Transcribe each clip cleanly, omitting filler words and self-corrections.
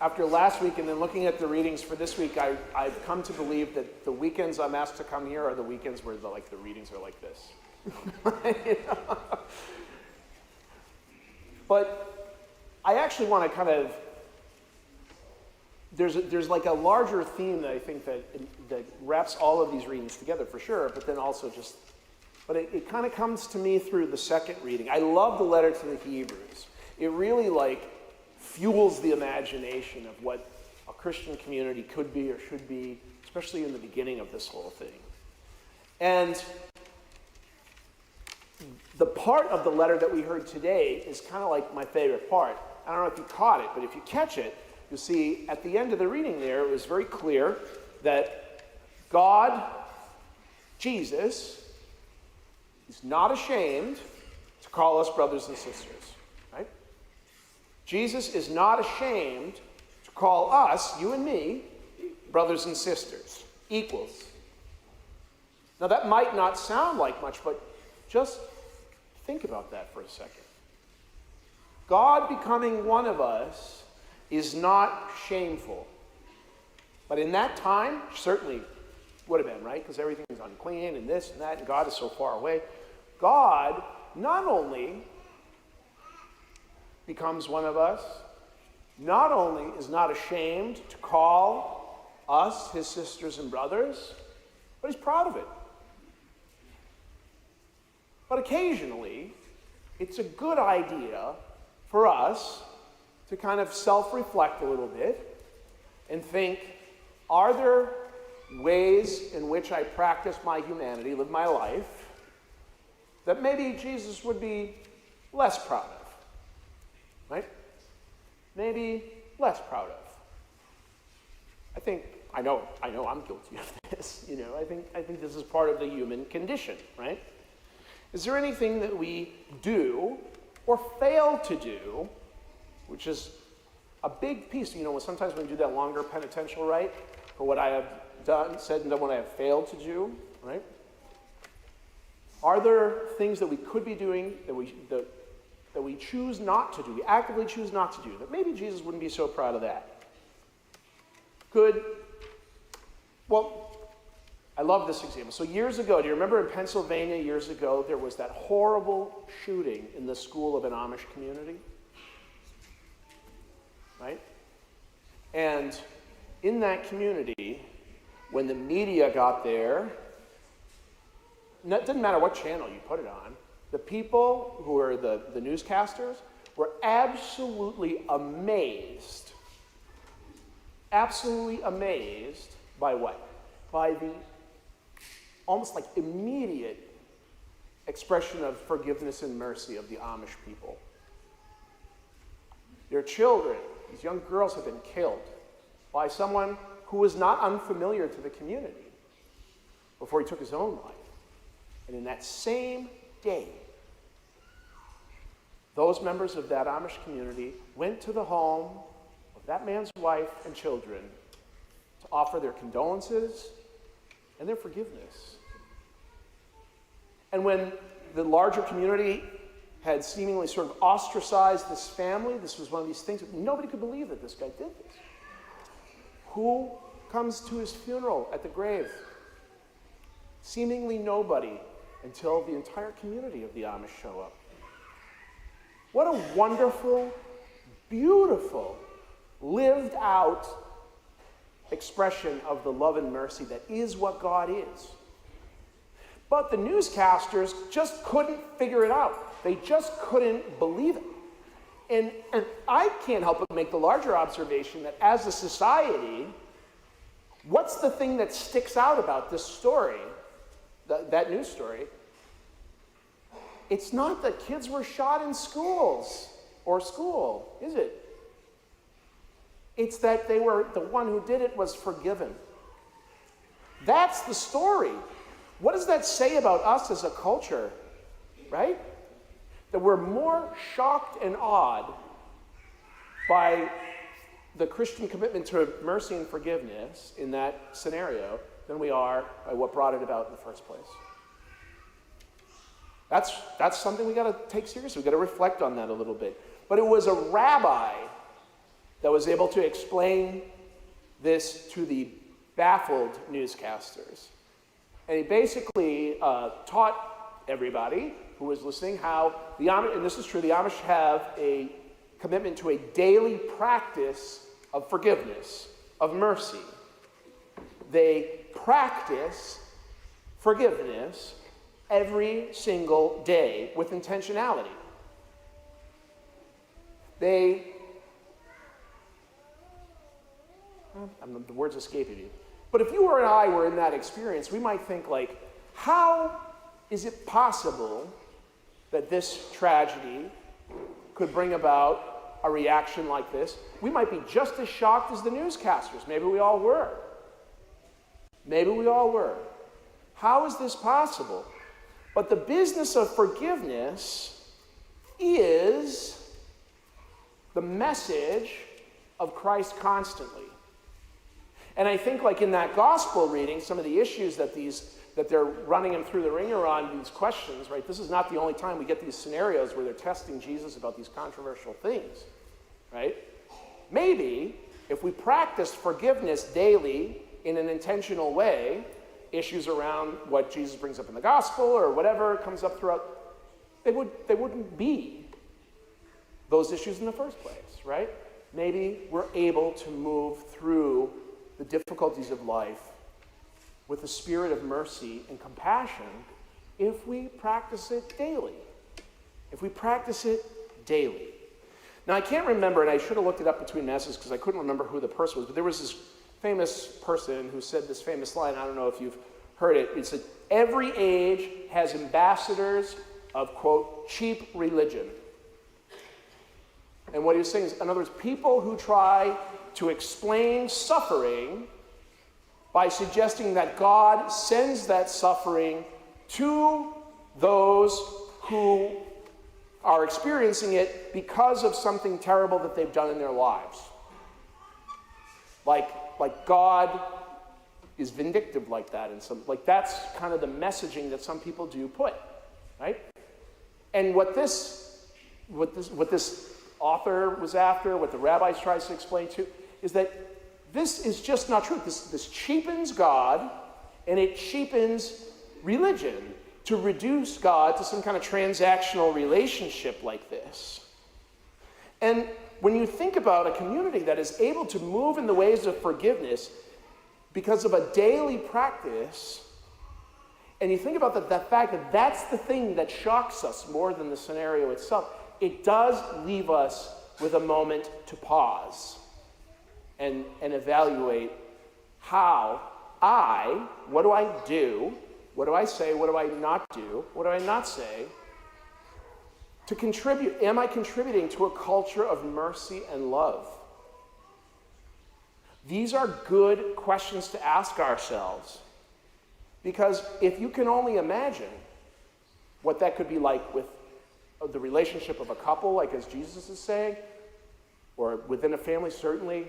after last week and then looking at the readings for this week, I've come to believe that the weekends I'm asked to come here are the weekends where the readings are like this. You know? But I actually want to kind of, there's like a larger theme that I think that wraps all of these readings together for sure, but then also just, but it kind of comes to me through the second reading. I love the letter to the Hebrews. It really fuels the imagination of what a Christian community could be or should be, especially in the beginning of this whole thing. And the part of the letter that we heard today is kind of like my favorite part. I don't know if you caught it, but if you catch it, you'll see at the end of the reading there, it was very clear that God, Jesus, is not ashamed to call us brothers and sisters, right? Jesus is not ashamed to call us, you and me, brothers and sisters, equals. Now that might not sound like much, but just think about that for a second. God becoming one of us is not shameful. But in that time, certainly would have been, right? Because everything's unclean and this and that, and God is so far away. God not only becomes one of us, not only is not ashamed to call us his sisters and brothers, but he's proud of it. But occasionally, it's a good idea for us to kind of self-reflect a little bit and think, are there ways in which I practice my humanity, live my life, that maybe Jesus would be less proud of, right? Maybe less proud of. I know I'm guilty of this, you know. I think this is part of the human condition, right? Is there anything that we do or fail to do, which is a big piece, you know, sometimes when we do that longer penitential rite, for what I have said and done what I have failed to do, right? Are there things that we could be doing that we choose not to do, we actively choose not to do, that maybe Jesus wouldn't be so proud of that? Well, I love this example. So years ago, do you remember in Pennsylvania years ago, there was that horrible shooting in the school of an Amish community? Right? And in that community, when the media got there, it didn't matter what channel you put it on, the people who were the newscasters were absolutely amazed. Absolutely amazed by what? By the almost like immediate expression of forgiveness and mercy of the Amish people. Their children, these young girls, have been killed by someone who was not unfamiliar to the community before he took his own life. And in that same day, those members of that Amish community went to the home of that man's wife and children to offer their condolences and their forgiveness. And when the larger community had seemingly sort of ostracized this family, this was one of these things, nobody could believe that this guy did this. Who comes to his funeral at the grave? Seemingly nobody, until the entire community of the Amish show up. What a wonderful, beautiful, lived out expression of the love and mercy that is what God is. But the newscasters just couldn't figure it out. They just couldn't believe it. And I can't help but make the larger observation that as a society, what's the thing that sticks out about this story, that news story? It's not that kids were shot in schools or school, is it? It's that the one who did it was forgiven. That's the story. What does that say about us as a culture, right? That we're more shocked and awed by the Christian commitment to mercy and forgiveness in that scenario than we are by what brought it about in the first place. That's something we got to take seriously. We got to reflect on that a little bit. But it was a rabbi that was able to explain this to the baffled newscasters. And he basically taught everybody who was listening how the Amish, and this is true, the Amish have a commitment to a daily practice of forgiveness, of mercy. They practice forgiveness every single day with intentionality. The word's escaping me. But if you or I were in that experience, we might think like, how is it possible that this tragedy could bring about a reaction like this? We might be just as shocked as the newscasters. Maybe we all were. Maybe we all were. How is this possible? But the business of forgiveness is the message of Christ constantly. And I think like in that gospel reading, some of the issues that they're running him through the ringer on, these questions, right? This is not the only time we get these scenarios where they're testing Jesus about these controversial things, right? Maybe if we practiced forgiveness daily in an intentional way, issues around what Jesus brings up in the gospel or whatever comes up throughout, they wouldn't be those issues in the first place, right? Maybe we're able to move through the difficulties of life with a spirit of mercy and compassion if we practice it daily. If we practice it daily. Now, I can't remember, and I should have looked it up between masses because I couldn't remember who the person was, but there was this famous person who said this famous line. I don't know if you've heard it. It said, every age has ambassadors of, quote, cheap religion. And what he was saying is, in other words, people who try to explain suffering by suggesting that God sends that suffering to those who are experiencing it because of something terrible that they've done in their lives. Like God is vindictive like that, and that's kind of the messaging that some people do put, right? And what this author was after, what the rabbis tries to explain to, is that this is just not true. This cheapens God, and it cheapens religion to reduce God to some kind of transactional relationship like this. And when you think about a community that is able to move in the ways of forgiveness because of a daily practice, and you think about the fact that that's the thing that shocks us more than the scenario itself, it does leave us with a moment to pause and evaluate what do I do, what do I say, what do I not do, what do I not say, to contribute. Am I contributing to a culture of mercy and love? These are good questions to ask ourselves, because if you can only imagine what that could be like with the relationship of a couple, like as Jesus is saying, or within a family, certainly,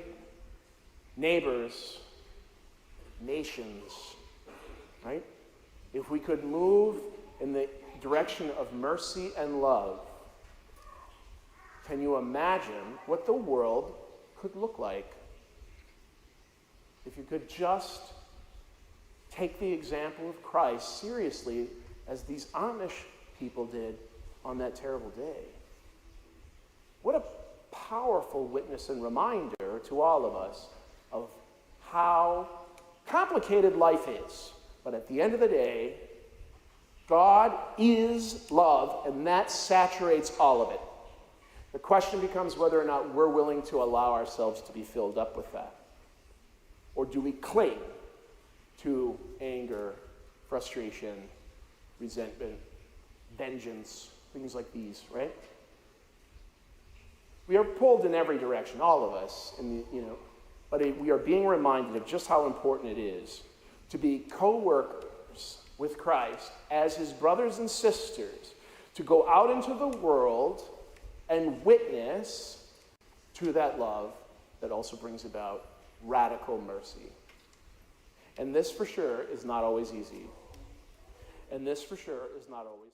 neighbors, nations, right? If we could move in the direction of mercy and love, can you imagine what the world could look like if you could just take the example of Christ seriously as these Amish people did on that terrible day? What a powerful witness and reminder to all of us of how complicated life is. But at the end of the day, God is love, and that saturates all of it. The question becomes whether or not we're willing to allow ourselves to be filled up with that. Or do we cling to anger, frustration, resentment, vengeance, things like these, right? We are pulled in every direction, all of us, but we are being reminded of just how important it is to be co-workers with Christ as his brothers and sisters, to go out into the world and witness to that love that also brings about radical mercy. And this for sure is not always easy. And this for sure is not always